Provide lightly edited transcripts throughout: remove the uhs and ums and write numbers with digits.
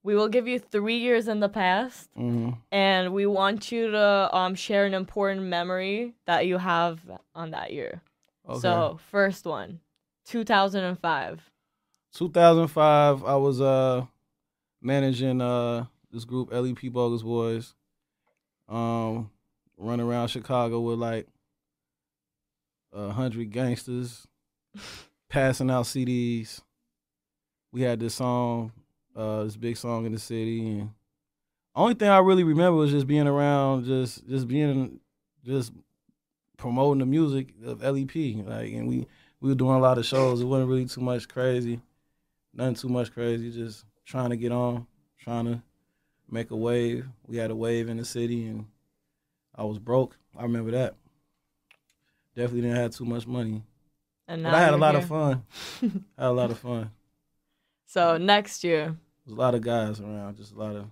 we will give you 3 years in the past, and we want you to share an important memory that you have on that year. Okay. So, first one, 2005. 2005, I was managing this group, LEP Bogus Boys, running around Chicago with like 100 gangsters, passing out CDs. We had this song, this big song in the city, and only thing I really remember was just being around, just promoting the music of LEP. Like, and we were doing a lot of shows. It wasn't really too much crazy, nothing too much crazy. Just trying to get on, trying to make a wave. We had a wave in the city, and I was broke. I remember that. Definitely didn't have too much money, but I had a lot of fun. I had a lot of fun. So next year, there's a lot of guys around, just a lot of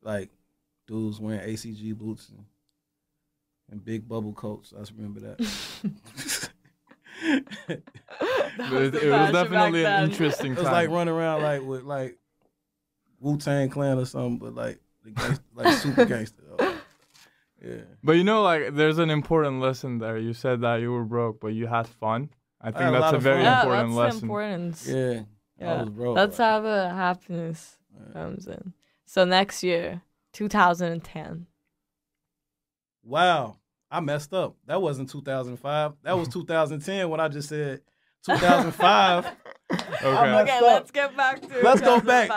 like dudes wearing ACG boots and big bubble coats. I just remember that. It was definitely an interesting time. It was like running around like with like Wu-Tang Clan or something, but like the gangster, like super gangster. Yeah. But you know, like there's an important lesson there. You said that you were broke, but you had fun. I think that's a very important lesson. Importance. Yeah. I was broke. That's how the happiness comes in. So next year, 2010. Wow. I messed up. That wasn't 2005. That was 2010 when I just said 2005. Okay, let's get back to Let's go back.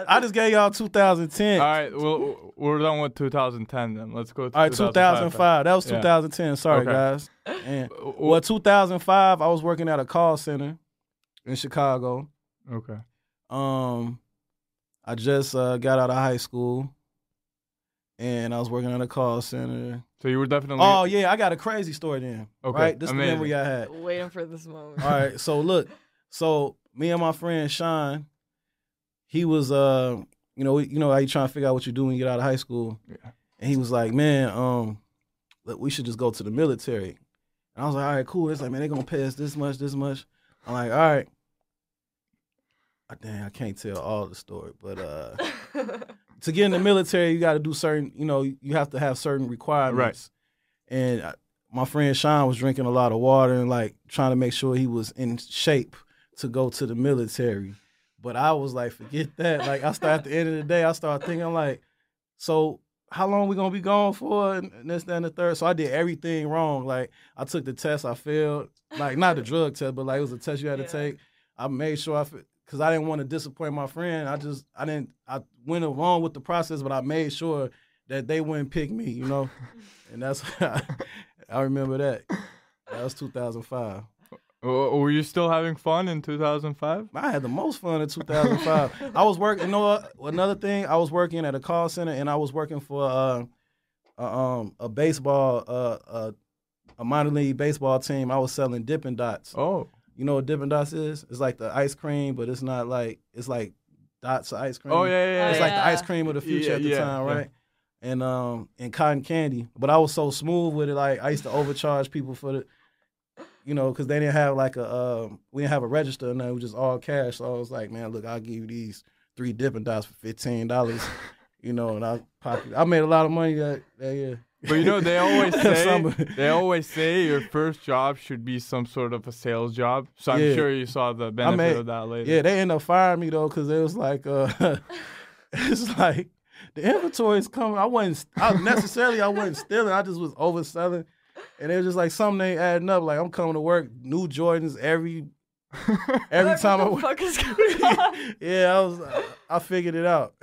I just gave y'all 2010. All right, well, we're done with 2010 then. Let's go to all right, 2005. That was 2010. Sorry, guys. And, well, 2005, I was working at a call center in Chicago. Okay. I just got out of high school, and I was working at a call center. So you were definitely... Oh, yeah, I got a crazy story then. Okay, right? This is the memory I had. Waiting for this moment. All right, so look. So me and my friend Sean, he was, you know how you trying to figure out what you do when you get out of high school? Yeah. And he was like, man, look, we should just go to the military. And I was like, all right, cool. It's like, man, they're going to pay us this much. I'm like, all right. Dang, I can't tell all the story, but to get in the military, you got to do certain, you have to have certain requirements. Right. And my friend Sean was drinking a lot of water and like trying to make sure he was in shape to go to the military. But I was like, forget that. Like, at the end of the day, I started thinking like, so how long we going to be gone for? And this, that, and the third. So I did everything wrong. Like, I took the test, I failed. Like, not the drug test, but like it was a test you had to take. I made sure because I didn't want to disappoint my friend. I went along with the process, but I made sure that they wouldn't pick me, And that's, I remember that. That was 2005. Were you still having fun in 2005? I had the most fun in 2005. I was working, another thing, I was working at a call center, and I was working for a baseball, a minor league baseball team. I was selling Dippin' Dots. Oh. You know what Dippin' Dots is? It's like the ice cream, but it's not like, it's like dots of ice cream. Oh, yeah. It's like the ice cream of the future at the time, right? Yeah. And cotton candy. But I was so smooth with it, like I used to overcharge people for the, because they didn't have like we didn't have a register, and it was just all cash. So I was like, man, look, I'll give you these 3 Dippin' Dots for $15, and I made a lot of money that year. But they always say your first job should be some sort of a sales job. So I'm sure you saw the benefit of that later. Yeah, they ended up firing me though, because it was like it's like the inventory is coming. I wasn't stealing. I just was overselling. And it was just like something ain't adding up. Like I'm coming to work, new Jordans every time I fuck is going on? Yeah, I figured it out.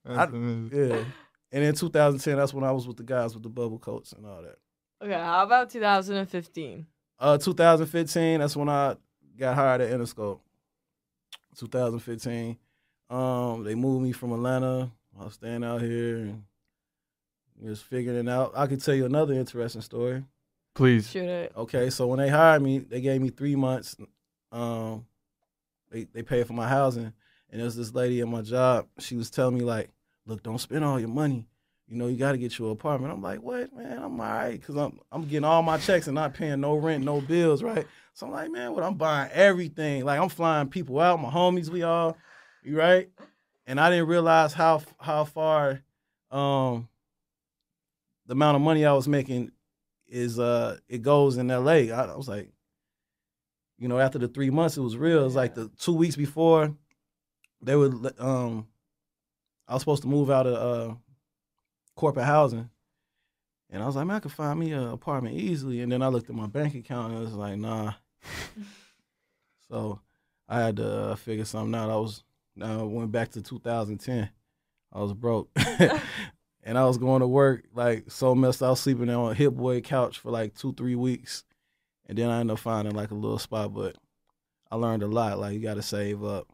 That's amazing. Yeah. And in 2010, that's when I was with the guys with the bubble coats and all that. Okay, how about 2015? 2015, that's when I got hired at Interscope. 2015. They moved me from Atlanta. I was staying out here and just figuring it out. I could tell you another interesting story. Please. Shoot it. Okay, so when they hired me, they gave me 3 months. They paid for my housing. And there was this lady at my job. She was telling me, like, look, don't spend all your money. You got to get you an apartment. I'm like, what, man? I'm all right, because I'm getting all my checks and not paying no rent, no bills, right? So I'm like, man, I'm buying everything. Like, I'm flying people out, my homies, you right? and I didn't realize how far the amount of money I was making is it goes in LA. I was like, you know, after the 3 months, it was real. It was like the 2 weeks before they would I was supposed to move out of corporate housing. And I was like, man, I could find me an apartment easily. And then I looked at my bank account and it was like, nah. So I had to figure something out. I went back to 2010. I was broke. And I was going to work like so messed up. I was sleeping on a Hit Boy couch for like 2-3 weeks. And then I ended up finding like a little spot. But I learned a lot. Like, you got to save up.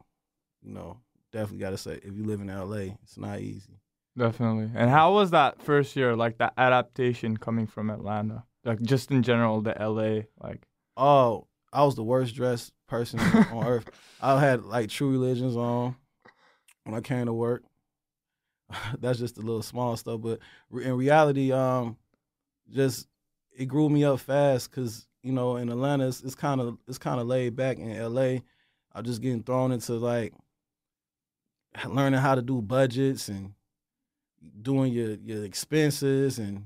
You know, definitely got to say, if you live in LA, it's not easy. Definitely. And how was that first year, like that adaptation coming from Atlanta? Like just in general, the LA, like. Oh, I was the worst dressed person on earth. I had like True Religions on when I came to work. That's just a little small stuff. But in reality, just it grew me up fast because, you know, in Atlanta, it's kind of laid back. In LA, I'm just getting thrown into like learning how to do budgets and doing your expenses, and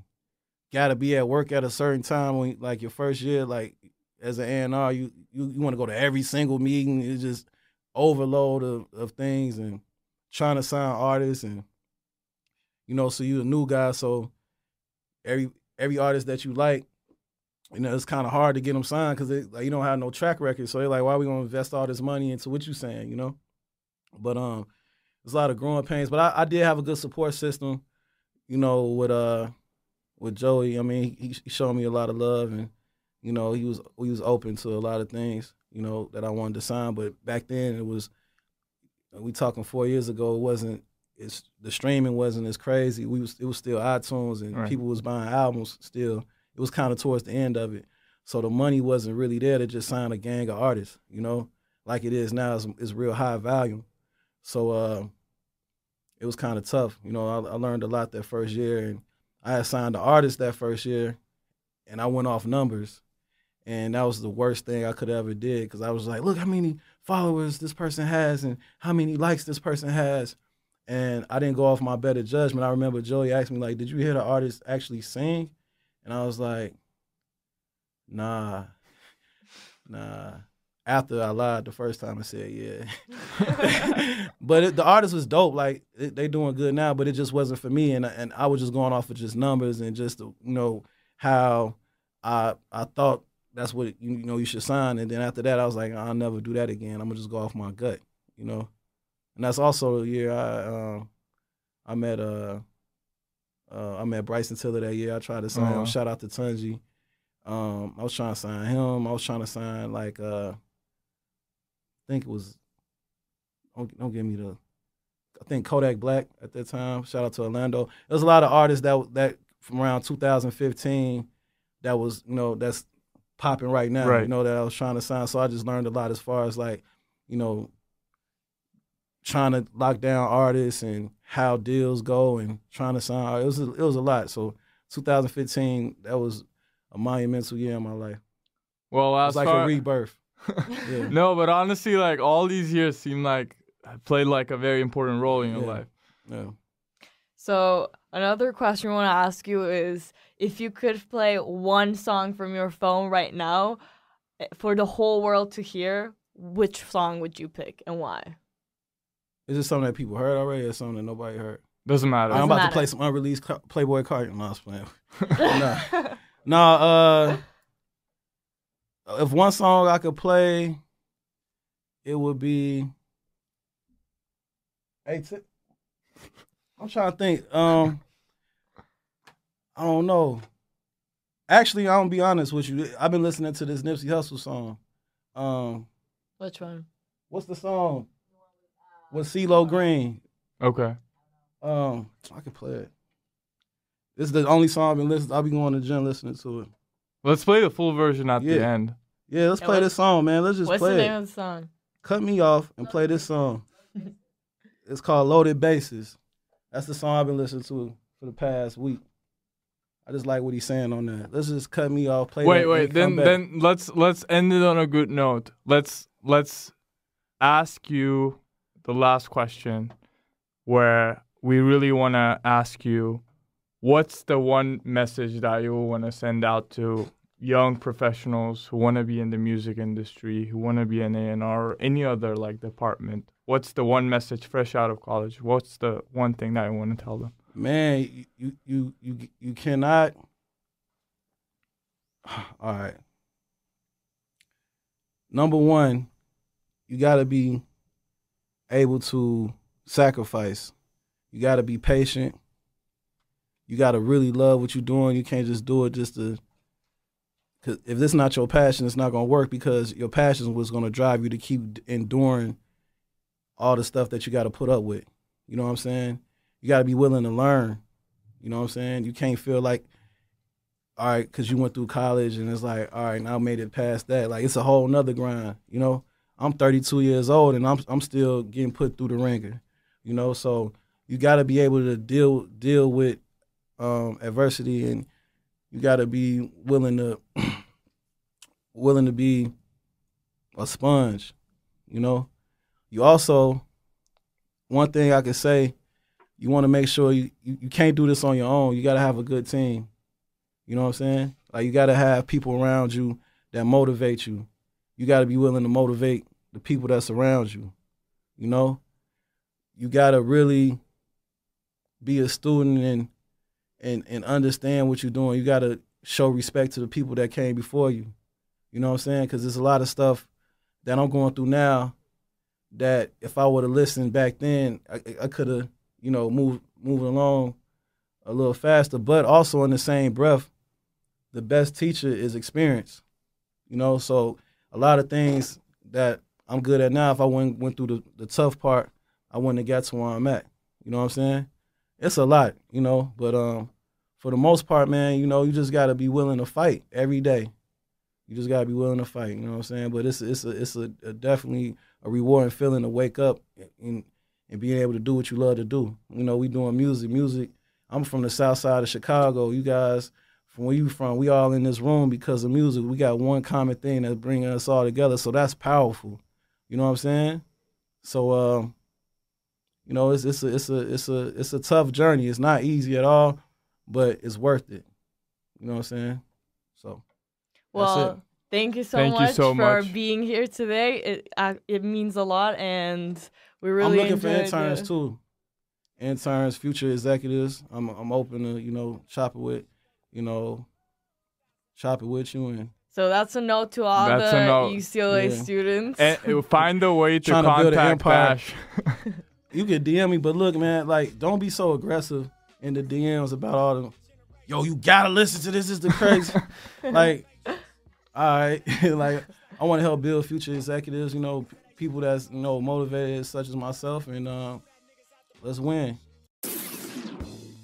got to be at work at a certain time when, like, your first year, like as an A&R, you want to go to every single meeting. It's just overload of things and trying to sign artists, and you know, so you're a new guy, so every artist that you like, you know, it's kind of hard to get them signed because like, you don't have no track record. So they're like, why are we gonna invest all this money into what you saying, you know? But there's a lot of growing pains. But I did have a good support system, you know, with Joey. I mean, he showed me a lot of love, and you know, he was open to a lot of things, you know, that I wanted to sign. But back then, we talking 4 years ago, the streaming wasn't as crazy. It was still iTunes, and right. People was buying albums still. It was kind of towards the end of it. So the money wasn't really there to just sign a gang of artists, you know, like it is now. It's real high volume. So it was kind of tough. You know, I learned a lot that first year, and I had signed an artist that first year, and I went off numbers. And that was the worst thing I could ever did, because I was like, look how many followers this person has and how many likes this person has. And I didn't go off my better judgment. I remember Joey asked me, like, did you hear the artist actually sing? And I was like, nah. After I lied the first time, I said, yeah. But the artist was dope. Like, they doing good now, but it just wasn't for me. And I was just going off of just numbers and just, you know, how I thought that's what, you know, you should sign. And then after that, I was like, I'll never do that again. I'm going to just go off my gut, you know. And that's also the year I met Bryson Tiller that year. I tried to sign him. Shout out to Tunji. I was trying to sign him. I was trying to sign, like, I think it was, don't give me I think Kodak Black at that time. Shout out to Orlando. There's a lot of artists that from around 2015 that was, you know, that's popping right now, right. You know, that I was trying to sign. So I just learned a lot as far as, like, you know, trying to lock down artists and how deals go and trying to sign. It was a lot. So 2015, that was a monumental year in my life. Well, it was like a rebirth. Yeah. No, but honestly, like, all these years seem like played like a very important role in your life. Yeah. So another question I want to ask you is, if you could play one song from your phone right now for the whole world to hear, which song would you pick and why? Is this something that people heard already or something that nobody heard? Doesn't matter. I'm about to play some unreleased Playboy Cardi. No, I was playing. No, if one song I could play, it would be... I'm trying to think. I don't know. Actually, I'm gonna be honest with you. I've been listening to this Nipsey Hussle song. Which one? What's the song? With CeeLo Green. Okay. I can play it. This is the only song I've been listening. I'll be going to the gym listening to it. Let's play the full version at the end. Yeah, let's play this song, man. Let's just play it. What's the name of the song? Cut me off and play this song. It's called Loaded Bases. That's the song I've been listening to for the past week. I just like what he's saying on that. Let's just cut me off. Play. Wait. Then let's end it on a good note. Let's ask you the last question. where we really want to ask you, what's the one message that you want to send out to young professionals who want to be in the music industry, who want to be an A&R or any other like department? What's the one message fresh out of college? What's the one thing that you want to tell them? Man, you cannot. All right. Number one, you got to be able to sacrifice. You got to be patient. You got to really love what you're doing. You can't just do it just to, because if this is not your passion, it's not going to work, because your passion was going to drive you to keep enduring all the stuff that you got to put up with. You know what I'm saying? You got to be willing to learn. You know what I'm saying? You can't feel like, all right, because you went through college and it's like, all right, now I made it past that. Like, it's a whole nother grind, you know? I'm 32 years old and I'm still getting put through the ringer, you know? So you got to be able to deal with adversity, and you got to be willing to be a sponge, you know? You also, one thing I could say, you want to make sure you can't do this on your own. You got to have a good team. You know what I'm saying? Like, you got to have people around you that motivate you. You got to be willing to motivate the people that surround you. You know? You got to really be a student and understand what you're doing. You got to show respect to the people that came before you. You know what I'm saying? Because there's a lot of stuff that I'm going through now that if I would have listened back then, I could have, you know, moved along a little faster. But also in the same breath, the best teacher is experience. You know, so a lot of things that I'm good at now, if I went through the tough part, I wouldn't have got to where I'm at. You know what I'm saying? It's a lot, you know, but for the most part, man, you know, you just got to be willing to fight every day. You just got to be willing to fight, you know what I'm saying? But it's a definitely a rewarding feeling to wake up and being able to do what you love to do. You know, we doing music. I'm from the south side of Chicago. You guys, from where you from, we all in this room because of music. We got one common thing that's bringing us all together, so that's powerful. You know what I'm saying? So, you know, it's a tough journey. It's not easy at all, but it's worth it. You know what I'm saying? So, well, thank you so much for being here today. It means a lot, and we really I'm looking for interns too. Interns, future executives. I'm open to, you know, chop it with you, and. So that's a note to all the UCLA students. And find a way to contact Bash. You can DM me, but look, man, like, don't be so aggressive in the DMs about all the, yo, you gotta listen to this is the crazy. Like, all right, like, I want to help build future executives, you know, people that's, you know, motivated such as myself, and let's win.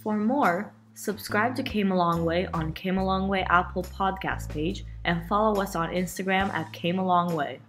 For more, subscribe to Came a Long Way on Came a Long Way Apple podcast page, and follow us on Instagram at Came a Long Way.